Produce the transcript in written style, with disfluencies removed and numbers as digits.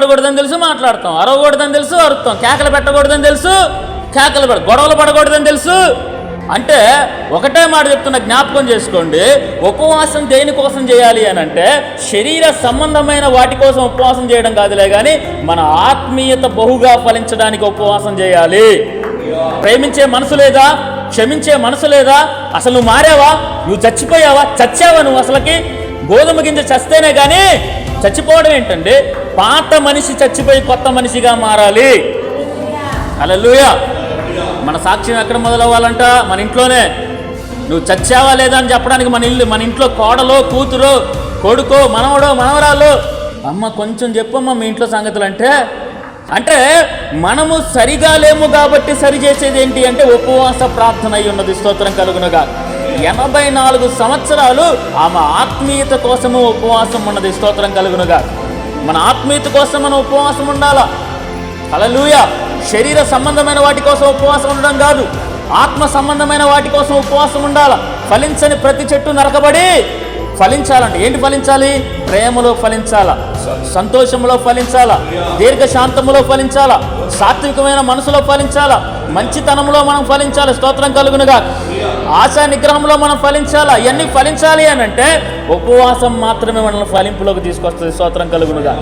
మాట్లాడకూడదని తెలుసు మాట్లాడతాం, అరవకూడదని తెలుసు అరుతాం, కేకలు పెట్టకూడదని తెలుసు గొడవలు పడకూడదని తెలుసు. అంటే ఒకటే మాట చెప్తున్న, జ్ఞాపకం చేసుకోండి, ఉపవాసం దేనికోసం చేయాలి అని అంటే శరీర సంబంధమైన వాటి కోసం ఉపవాసం చేయడం కాదులే కానీ మన ఆత్మీయత బహుగా ఫలించడానికి ఉపవాసం చేయాలి. ప్రేమించే మనసు లేదా, క్షమించే మనసు లేదా, అసలు నువ్వు మారావా, నువ్వు చచ్చిపోయావా, చచ్చావా నువ్వు అసలుకి? గోధుమ గింజ చస్తేనే కానీ చచ్చిపోవడం ఏంటండి? పాత మనిషి చచ్చిపోయి కొత్త మనిషిగా మారాలి. హల్లెలూయా. మన సాక్ష్యం ఎక్కడ మొదలవ్వాలంట? మన ఇంట్లోనే. నువ్వు చచ్చావా లేదా అని చెప్పడానికి మన ఇంట్లో కోడలో, కూతురు, కొడుకో, మనవడో, మనవరాలు, అమ్మ కొంచెం చెప్పమ్మా మీ ఇంట్లో సంగతులు అంటే మనము సరిగా లేము కాబట్టి సరి చేసేది ఏంటి అంటే ఉపవాస ప్రార్థన అయి ఉన్నది. స్తోత్రం కలుగునుగా. 84 సంవత్సరాలు ఆమె ఆత్మీయత కోసము ఉపవాసం ఉన్నది. స్తోత్రం కలుగునుగా. మన ఆత్మీయత కోసం మనం ఉపవాసం ఉండాలా. హల్లెలూయా. శరీర సంబంధమైన వాటి కోసం ఉపవాసం ఉండడం కాదు, ఆత్మ సంబంధమైన వాటి కోసం ఉపవాసం ఉండాలా. ఫలించని ప్రతి చెట్టు నరకబడి ఫలించాలంటే ఏంటి ఫలించాలి? ప్రేమలో ఫలించాలా, సంతోషంలో ఫలించాలా, దీర్ఘశాంతములో ఫలించాలా, సాత్వికమైన మనసులో ఫలించాలా, మంచితనంలో మనం ఫలించాలి. స్తోత్రం కలుగునుగా. ఆశా నిగ్రహంలో మనం ఫలించాలా. ఇవన్నీ ఫలించాలి అని అంటే ఉపవాసం మాత్రమే మనల్ని ఫలింపులోకి తీసుకొస్తుంది. స్తోత్రం కలుగునుగా.